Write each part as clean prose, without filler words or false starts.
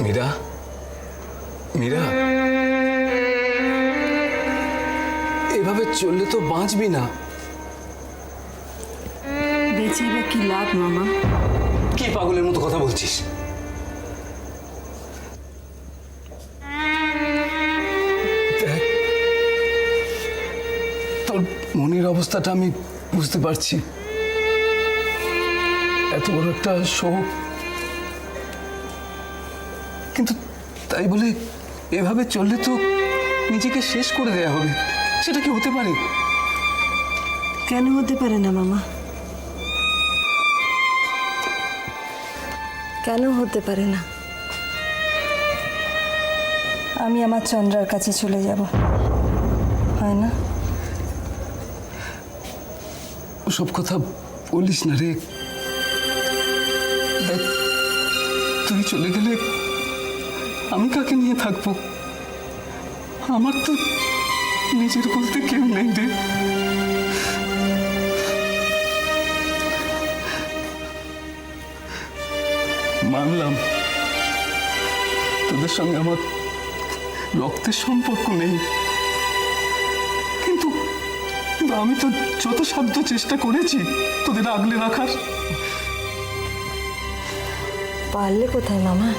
মীরা, মীরা, এভাবে চললে তো বাঁচবি না। বেঁচে বা কি লাভ মামা? কি পাগলের মতো কথা বলছিস? দেখ, তোর মনের অবস্থাটা আমি বুঝতে পারছি। এত বড় একটা শোক, কিন্তু তাই বলে এভাবে চললে তো নিজেকে শেষ করে দেয়া হবে। সেটা কি হতে পারে? কেন হতে পারে না মামা? কেন হতে পারে না? আমি আমার চন্দ্রার কাছে চলে যাব, হয় না? ওসব কথা বলিস না রে। দেখ, তুই চলে গেলে আমি কাকে নিয়ে থাকবো? আমার তো নিজের বলতে কেউ নেই রে। মানলাম তোদের সঙ্গে আমার রক্তের সম্পর্ক নেই, কিন্তু আমি তো যত সাধ্য চেষ্টা করেছি তোদের আগলে রাখার। পারলে কোথায় মামা?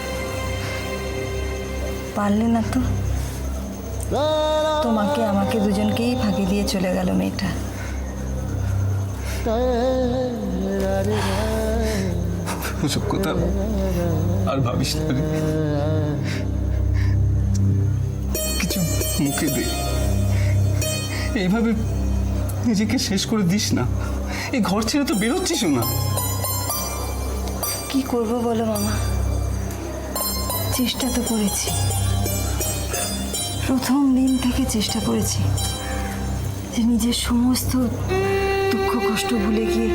পারলে না তো। তোমাকে আমাকে দুজনকেই ফাঁকি দিয়ে চলে গেল মেয়েটা। ওসব কথা আর ভাবিস না রে। কিছু মুখে দে, এইভাবে নিজেকে শেষ করে দিস না। এই ঘর ছেড়ে তো বেরোচ্ছিস না। কি করব বলো মামা? চেষ্টা তো করেছি, প্রথম দিন থেকে চেষ্টা করেছি যে নিজের সমস্ত দুঃখ কষ্ট ভুলে গিয়ে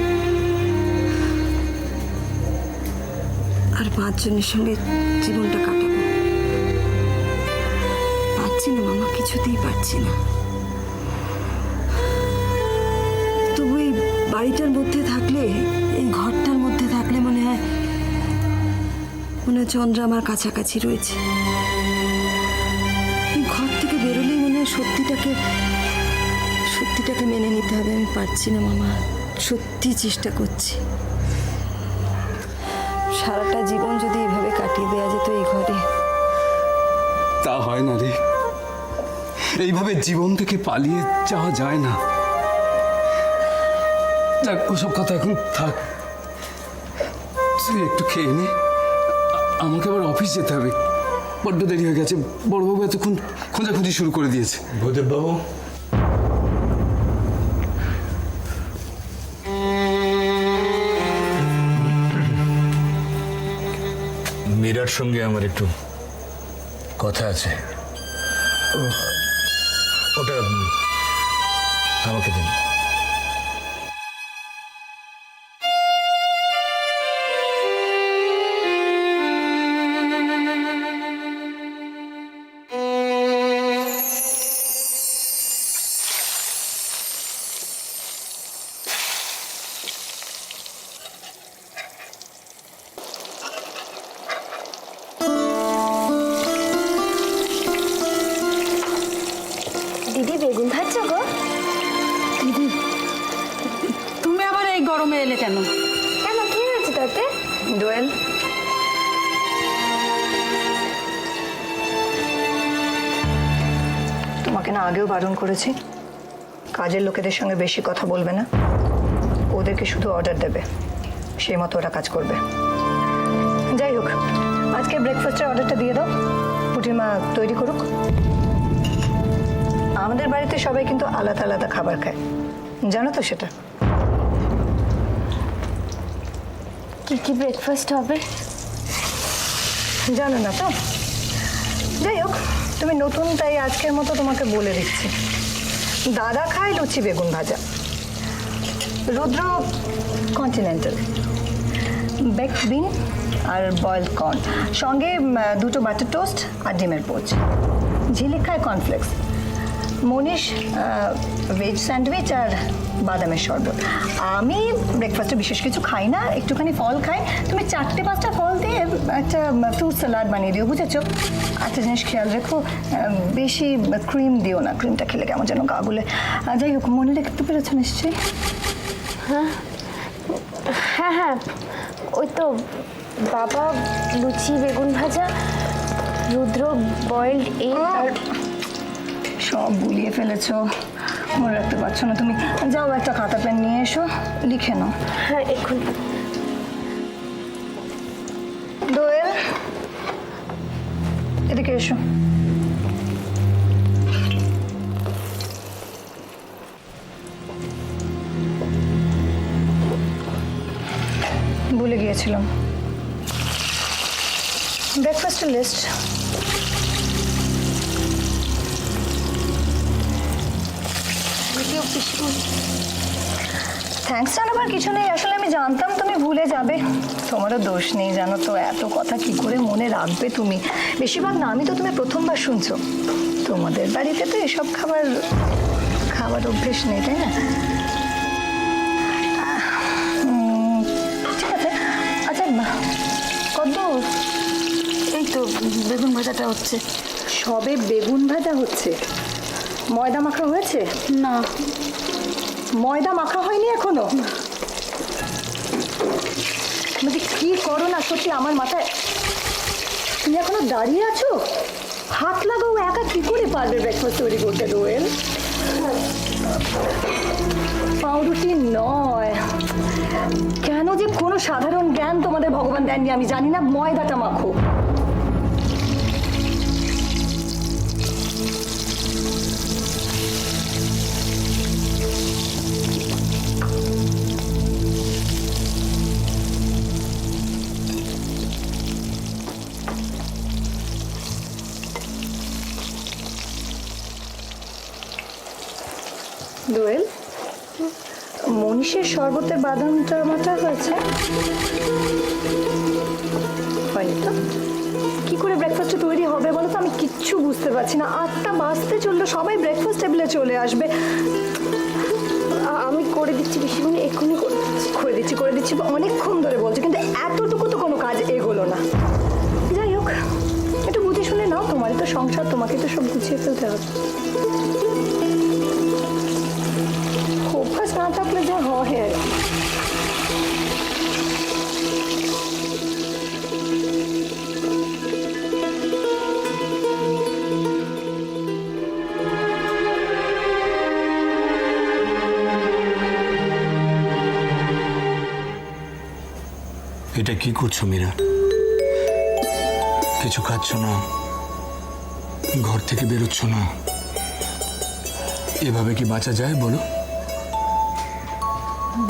আর 5 জনের সঙ্গে জীবনটা কাটাবো। পারছি না মামা, কিছুতেই পারছি না। তবু এই বাড়িটার মধ্যে থাকলে, এই ঘরটার মধ্যে থাকলে মনে হয় চন্দ্র আমার কাছাকাছি রয়েছে। এই ঘর থেকে বেরোলেই মনে হয় সত্যিটাকে মেনে নিতে হবে। আমি পারছি না মামা, সত্যি চেষ্টা করছি। সারাটা জীবন যদি এভাবে কাটিয়ে দেওয়া যেত এই ঘরে। তা হয় না রে, এইভাবে জীবন থেকে পালিয়ে যাওয়া যায় না। যাক, ওসব কথা এখন থাক। তুই একটু খেয়ে নে, আমাকে আবার অফিস যেতে হবে। বড্ড দেরি হয়ে গেছে। বড়বাবু এতক্ষণ খোঁজাখুঁজি শুরু করে দিয়েছে। ভূদেব বাবু, মীরার সঙ্গে আমার একটু কথা আছে। ওটা আমাকে দিন। দিদি বেগুন ভাজছো গো? দিদি, তুমি আবার এই গরমে এলে কেন? কেন, কি হয়েছে তাতে? দোয়েল, তোমাকে না আগেও বারণ করেছি, কাজের লোকেদের সঙ্গে বেশি কথা বলবে না। ওদেরকে শুধু অর্ডার দেবে, সেই মতো ওরা কাজ করবে। যাই হোক, আজকে ব্রেকফাস্টের অর্ডারটা দিয়ে দাও, পুটির মা তৈরি করুক। আমাদের বাড়িতে সবাই কিন্তু আলাদা আলাদা খাবার খায়, জানো তো সেটা? কি কি ব্রেকফাস্ট হবে জানো না তো? যাই হোক, তুমি নতুন তাই আজকের মতো তোমাকে বলে দিচ্ছি। দাদা খায় লুচি বেগুন ভাজা, রুদ্র কন্টিনেন্টাল, বেকড বিন আর বয়েলড কর্ন, সঙ্গে 2টো বাটার টোস্ট আর ডিমের পোচ। ঝিলিক খায় কর্নফ্লেক্স, মনীষ ভেজ স্যান্ডউইচ আর বাদামের শরবত। আমি ব্রেকফাস্টে বিশেষ কিছু খাই না, একটুখানি ফল খাই। তুমি 4-5টা ফল দিয়ে একটা ফ্রুট স্যালাড বানিয়ে দিও, বুঝেছো? একটা জিনিস খেয়াল রেখো, বেশি ক্রিম দিও না, ক্রিমটা খেলে কেমন যেন গা গুলে। যাই হোক, মনে রাখতে পেরেছো নিশ্চয়ই? হ্যাঁ হ্যাঁ, ওই তো বাবা লুচি বেগুন ভাজা, রুদ্র বয়েলড এগ আর সব গুলিয়ে ফেলেছো, মনে রাখতে পারছো না তুমি। যাও একটা খাতা পেন নিয়ে এসো, লিখে নাও। হ্যাঁ এখন দোয়েল, এদিকে এসো। ভুলে গিয়েছিলাম, ব্রেকফাস্টের লিস্ট। থ্যাঙ্কস জানাবার কিছু নেই, আসলে আমি জানতাম তুমি ভুলে যাবে। তোমারও দোষ নেই, জানো তো, এত কথা কি করে মনে রাখবে তুমি? বেশিরভাগ নামই তো তুমি প্রথমবার শুনছো। তোমাদের বাড়িতে তো এসব খাবার অভ্যেস নেই, তাই না? ঠিক আছে, আচ্ছা কত? এই তো বেগুন ভাজাটা হচ্ছে। সবে বেগুন ভাজা হচ্ছে? ময়দা মাখা হয়েছে? না, ময়দা মাখা হয়নি এখনো? মানে কি করো না সত্যি, আমার মাথায়। তুমি এখনো দাঁড়িয়ে আছো? হাত লাগাও, একা কি করে পারবে ব্রেকফাস্ট তৈরি করতে দোয়েল? পাউরুটি নয়, কেন যে কোনো সাধারণ জ্ঞান তোমাদের ভগবান দেননি আমি জানি না। ময়দাটা মাখো। দোয়েল, মনীষের শরবতে বাদামটা মাটা হয়েছে? হয়নি তো? কি করে ব্রেকফাস্টে তৈরি হবে বলো তো? আমি কিচ্ছু বুঝতে পারছি না। 8টা বাজতে চললো, সবাই ব্রেকফাস্ট টেবিলে চলে আসবে। আমি করে দিচ্ছি পিসিমণি, এক্ষুনি করে দিচ্ছি। করে দিচ্ছি অনেকক্ষণ ধরে বলছো, কিন্তু এতটুকু তো কোনো কাজ এগোলো না। যাই হোক, একটু বুঝে শুনে নাও, তোমারই তো সংসার, তোমাকে তো সব গুছিয়ে ফেলতে হবে। অভ্যাস না থাকলে যা হয়। এটা কি করছো মীরা? কিছু খাচ্ছ না, ঘর থেকে বেরোচ্ছ না, এভাবে কি বাঁচা যায় বলো?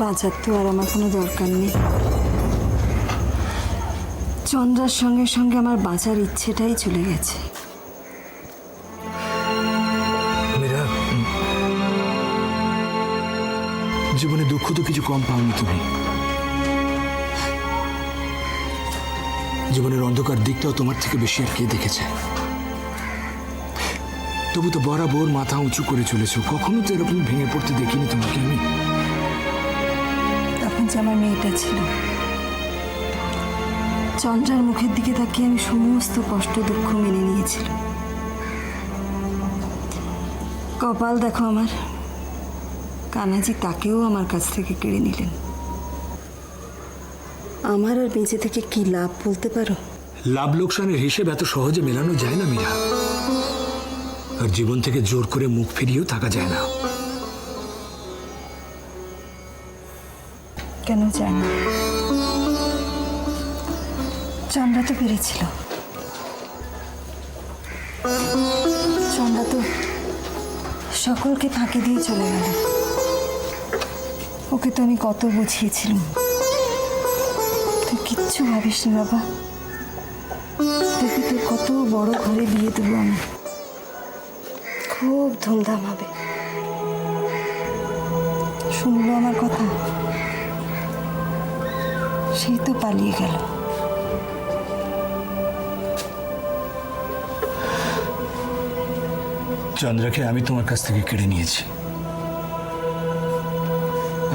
বাঁচার তো আর আমার কোনো দরকার নেই। চন্দ্রার সঙ্গে সঙ্গে আমার বাঁচার ইচ্ছেটাই চলে গেছে। মীরা, জীবনে দুঃখ তো কিছু কম পাওনি তুমি। জীবনের অন্ধকার দিকটাও তোমার থেকে বেশি আর কে দেখেছে? তবু তো বরাবর মাথা উঁচু করে চলেছো, কখনো তো এরকম ভেঙে পড়তে দেখিনি তোমাকে আমি। তখন যে আমার মেয়েটা ছিল, চন্দ্রার মুখের দিকে তাকিয়ে আমি সমস্ত কষ্ট দুঃখ মেনে নিয়েছিলাম। কপাল দেখো আমার, কানাজি তাকেও আমার কাছ থেকে কেড়ে নিলেন। আমার আর বেঁচে থেকে কি লাভ বলতে পারো? লাভ লোকসানের হিসেব এত সহজে মেলানো যায় না মীরা, আর জীবন থেকে জোর করে মুখ ফিরিয়েও থাকা যায় না। কেন যায় না? চন্দ্রা তো পেরেছিল। চন্দ্রা তো সকলকে ফাঁকি দিয়ে চলে গেল। ওকে তো আমি কত বুঝিয়েছিলাম, তুই কিচ্ছু ভাবিস না বাবা, তোকে তো কত বড় ঘরে বিয়ে দেবো আমি, খুব ধুমধাম হবে। শুনলো আমার কথা, সেই তো পালিয়ে গেল। চন্দ্রাকে আমি তোমার কাছ থেকে কেড়ে নিয়েছি,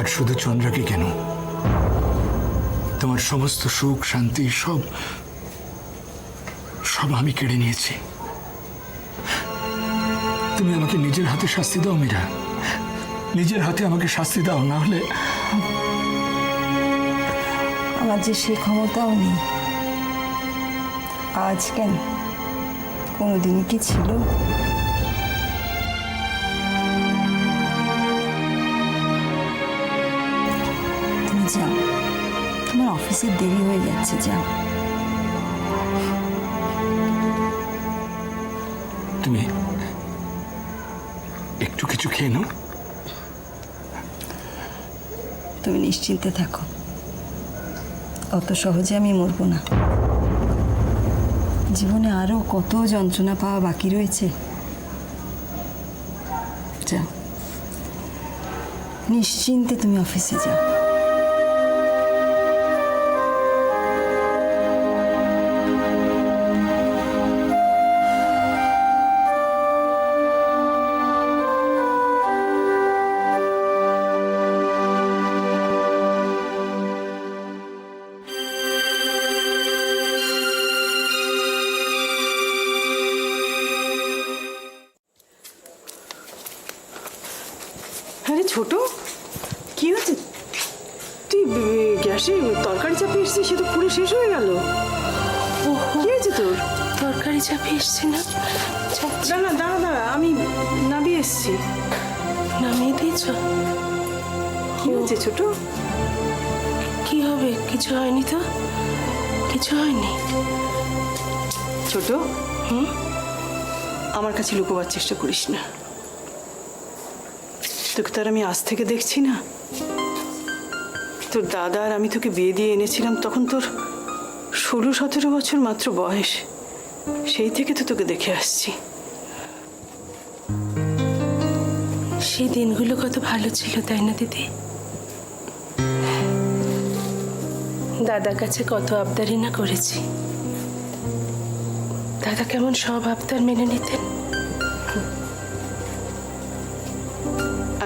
আর শুধু চন্দ্রাকে কেন, তোমার সমস্ত সুখ শান্তি সব সব আমি কেড়ে নিয়েছি। তুমি আমাকে নিজের হাতে শাস্তি দাও মীরা, নিজের হাতে আমাকে শাস্তি দাও, না হলে আমার যে সে ক্ষমতাও নেই। আজ কেন, কোনোদিন কি ছিল? তুমি যাও, তোমার অফিসের দেরি হয়ে যাচ্ছে, যাও। তুমি একটু কিছু খেয়ে নাও। তুমি নিশ্চিন্তে থাকো, অত সহজে আমি মরবো না। জীবনে আরো কত যন্ত্রণা পাওয়া বাকি রয়েছে। যাও, নিশ্চিন্তে তুমি অফিসে যাও। আরে ছোট, কি হচ্ছে? তুই গ্যাসে তরকারি চাপিয়ে এসছিস, সে তো পুরো শেষ হয়ে গেল। কি হয়েছে তোর? তরকারি চাপিয়ে এসছে না? দাঁড়া দাঁড়া দাঁড়া, আমি নামিয়ে এসছি। নামিয়ে দিয়েছ? কি হয়েছে ছোট? কি হবে? কিছু হয়নি তো? কিছু হয়নি। ছোট, আমার কাছে লুকোবার চেষ্টা করিস না। তোকে তার আমি আজ থেকে দেখছি না। তোর দাদা আর আমি তোকে বিয়ে দিয়ে এনেছিলাম, তখন তোর 16-17 বছর মাত্র বয়স। সেই থেকে তো তোকে দেখে আসছি। সেই দিনগুলো কত ভালো ছিল, তাই না দিদি? দাদার কাছে কত আবদারি না করেছি। দাদা কেমন সব আবদার মেনে নিতেন।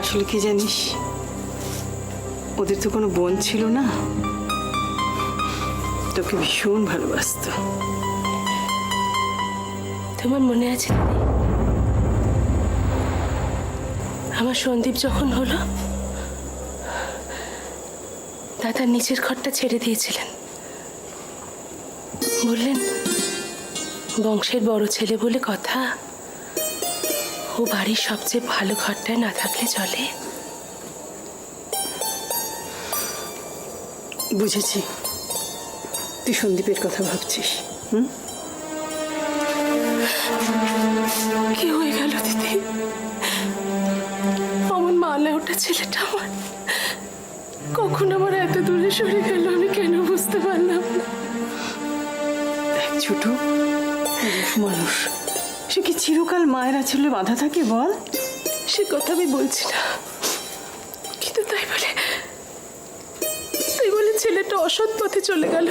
আসলে কি জানিস, ওদের তো কোনো বোন ছিল না, তোকে ভীষণ ভালোবাসতো। তোমার মনে আছে দিদি, আমার সন্দীপ যখন হলো, দাদার নিচের ঘরটা ছেড়ে দিয়েছিলেন। বললেন, বংশের বড় ছেলে বলে কথা, ও বাড়ির সবচেয়ে ভালো ঘরটায় না থাকলে চলে। বুঝেছি, তুই সন্দীপের কথা ভাবছিস। কি হয়ে গেল দিদি? আমার মালা ওটা ছেলেটা আমার কখন আমার এত দূরে সরে গেল, আমি কেন বুঝতে পারলাম না। দেখ ছোট, পুরুষ মানুষ, সে কি চিরকাল মায়ের আঁচলে বাঁধা থাকে বল? সে কথা আমি বলছি না, কিন্তু তাই বলে ছেলেটা অসৎ পথে চলে গেল,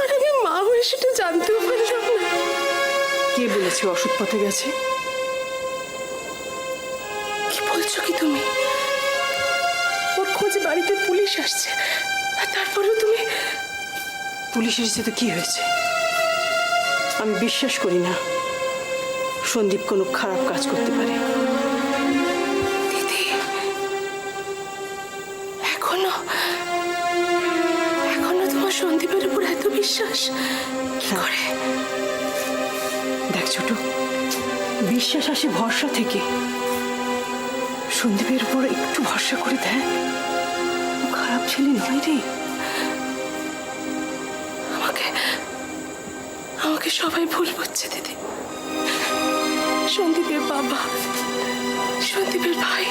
আর আমি মা হয়ে সেটা জানতেও পারলাম না। কে বলেছে অসৎ পথে গেছে? কি বলছো কি তুমি? ওর খোঁজে বাড়িতে পুলিশ আসছে, আর তারপরেও তুমি? পুলিশ এসেছে তো কি হয়েছে? আমি বিশ্বাস করি না সন্দীপ কোনো খারাপ কাজ করতে পারে। দিদি, এখনো তোমার সন্দীপের উপর এত বিশ্বাস কি করে? দেখ ছোট, বিশ্বাস আসে ভরসা থেকে। সন্দীপের উপর একটু ভরসা করে দেখ, ও খারাপ ছেলে নয় রে। আমাকে সবাই ভুল বুঝছে দিদি। সন্দীপের বাবা, সন্দীপের ভাই,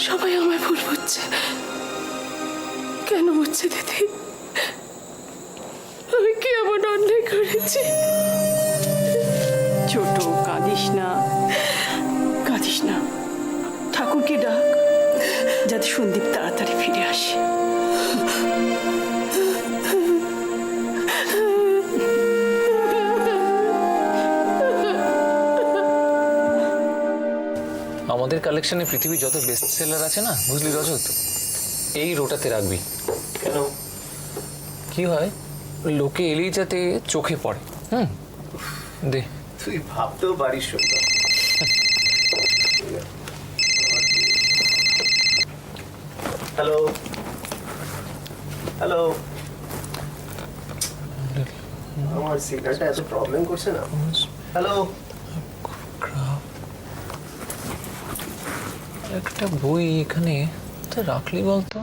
সবাই আমায় ভুল বুঝছে। কেন বুঝছে দিদি? আমি কি এমন অন্যায় করেছি? ছোট, কাঁদিস না, কাঁদিস না। ঠাকুরকে ডাক, যাতে সন্দীপ তাড়াতাড়ি ফিরে আসে। আমাদের কালেকশনে পৃথিবীর যত বেস্ট সেলার আছে না, বুঝলি রজত, এই রোটাতে রাখবি। কেন কি হয়, লোকে এলেই যাতে চোখে পড়ে। দে। তুই ভাবতেও পারিস সুন্দর। হ্যালো হ্যালো, আমার সিগন্যালটা এত প্রবলেম করছে না। হ্যালো, একটা বই এখানে তো রাখলি বলতো।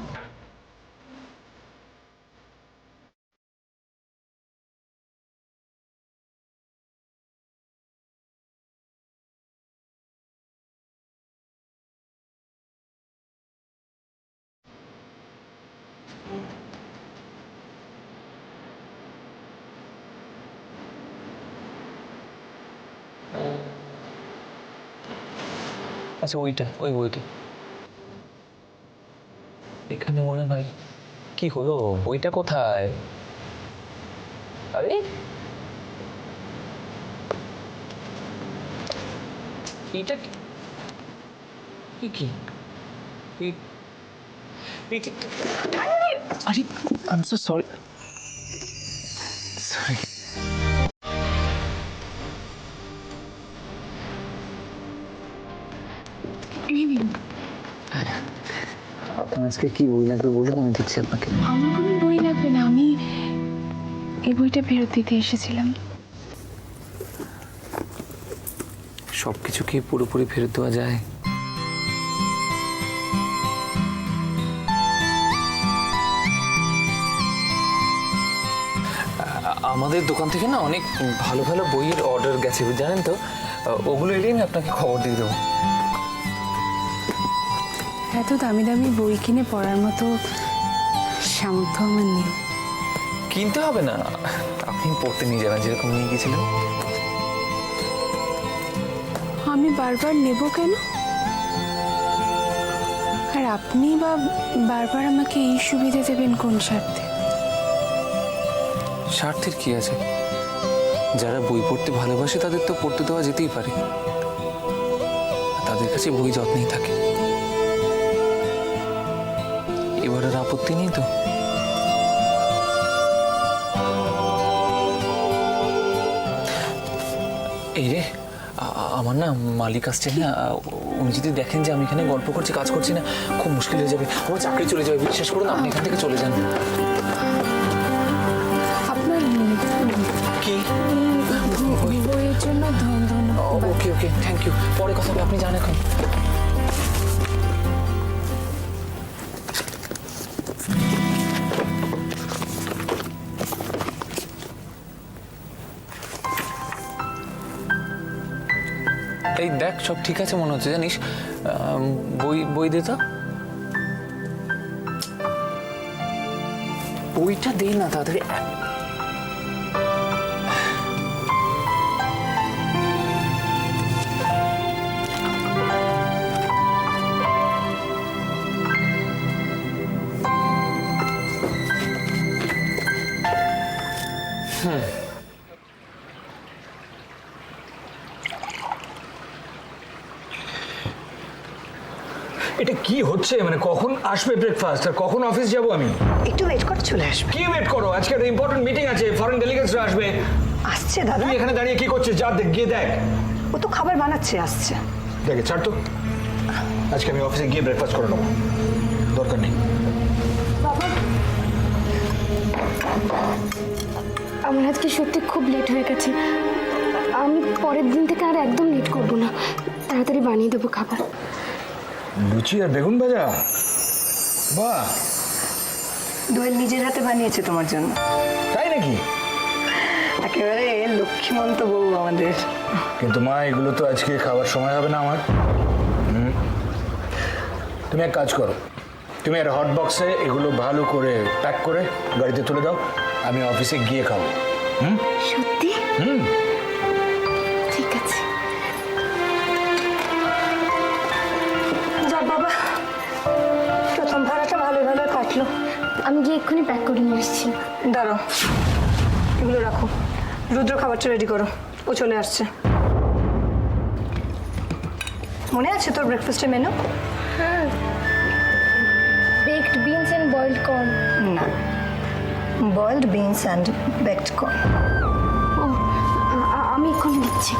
আচ্ছা ওইটা, ওই বইটা এখানে মনে হয়। কি হলো, বইটা কোথায়? আরে এটা কি কি আরে I am so sorry sorry. আপনার আজকে কি বই লাগবে বলুন, আমি দিচ্ছি আপনাকে। আমার কোনো বই লাগবে না, আমি এই বইটা ফেরত দিতে এসেছিলাম। সব কিছু কি পুরোপুরি ফেরত দেওয়া যায়? আমাদের দোকান থেকে না অনেক ভালো ভালো বইয়ের অর্ডার গেছে, জানেন তো। ওগুলো এলেই আমি আপনাকে খবর দিয়ে দেবো। এত দামি দামি বই কিনে পড়ার মতো সামর্থ্য আমার নেই। কিনতে হবে না, আপনি পড়তে নিয়ে যাবেন, যেরকম নিয়ে গেছিলেন। আমি বারবার নেব কেন? আর আপনি বা বারবার আমাকে এই সুবিধা দেবেন কোন স্বার্থে? স্বার্থের কি আছে? যারা বই পড়তে ভালোবাসে তাদের তো পড়তে দেওয়া যেতেই পারে, তাদের কাছে বই যত্নেই থাকে। এবার আর আপত্তি নেই তো? এই রে, আমার না মালিক আসছে না, উনি যদি দেখেন যে আমি এখানে গল্প করছি, কাজ করছি না, খুব মুশকিল হয়ে যাবে, আমার চাকরি চলে যাবে। বিশ্বাস করুন, আপনি এখান থেকে চলে যান। আপনার কি বইয়ের জন্য ধন্যবাদ। ওকে ওকে, থ্যাংক ইউ। পরে কথা হবে, আপনি জান এখন। এই দেখ, সব ঠিক আছে মনে হচ্ছে, জানিস। বই বই দে তো, বইটা দে না তাড়াতাড়ি। এটা কি হচ্ছে, মানে কখন আসবে ব্রেকফাস্ট আর কখন অফিস যাব আমি? একটু ওয়েট করে চলে আসবে। কি ওয়েট করো, আজকে একটা ইম্পর্টেন্ট মিটিং আছে, ফরেন ডেলিগেটসরা আসবে। আসছে দাদা। তুই এখানে দাঁড়িয়ে কি করছিস? যা দেখ, গিয়ে দেখ। ও তো খাবার বানাচ্ছে, আসছে। দেখে ছাড় তো, আজকে আমি অফিসে গিয়ে ব্রেকফাস্ট করে নেবো, দরকার নেই। আমার আজকে সত্যি খুব লেট হয়ে গেছে। আমি পরের দিন থেকে আর একদম লেট করব না, তাড়াতাড়ি বানিয়ে দেবো খাবার। লুচি আর বেগুন ভাজা, বাহ। দোয়েল নিজের হাতে বানিয়েছে তোমার জন্য। তাই নাকি? একেবারে লক্ষ্মীমন্ত বউ আমাদের। কিন্তু মা, এগুলো তো আজকে খাওয়ার সময় হবে না আমার। তুমি এক কাজ করো, তুমি আর হট বক্সে এগুলো ভালো করে প্যাক করে গাড়িতে তুলে দাও, আমি অফিসে গিয়ে খাবো। সত্যি? ঠিক আছে। যা বাবা, প্রথম ভাড়াটা ভালো ভালো কাটলো। আমি গিয়ে এক্ষুনি প্যাক করে নিয়ে আসছি। দাঁড়াও, এগুলো রাখো। রুদ্র খাবারটা রেডি করো, ও চলে আসছে। মনে আছে তোর ব্রেকফাস্টের মেনু? হ্যাঁ, baked beans and boiled corn. না, boiled beans and baked corn. ও আমি এক্ষুনি দিচ্ছি।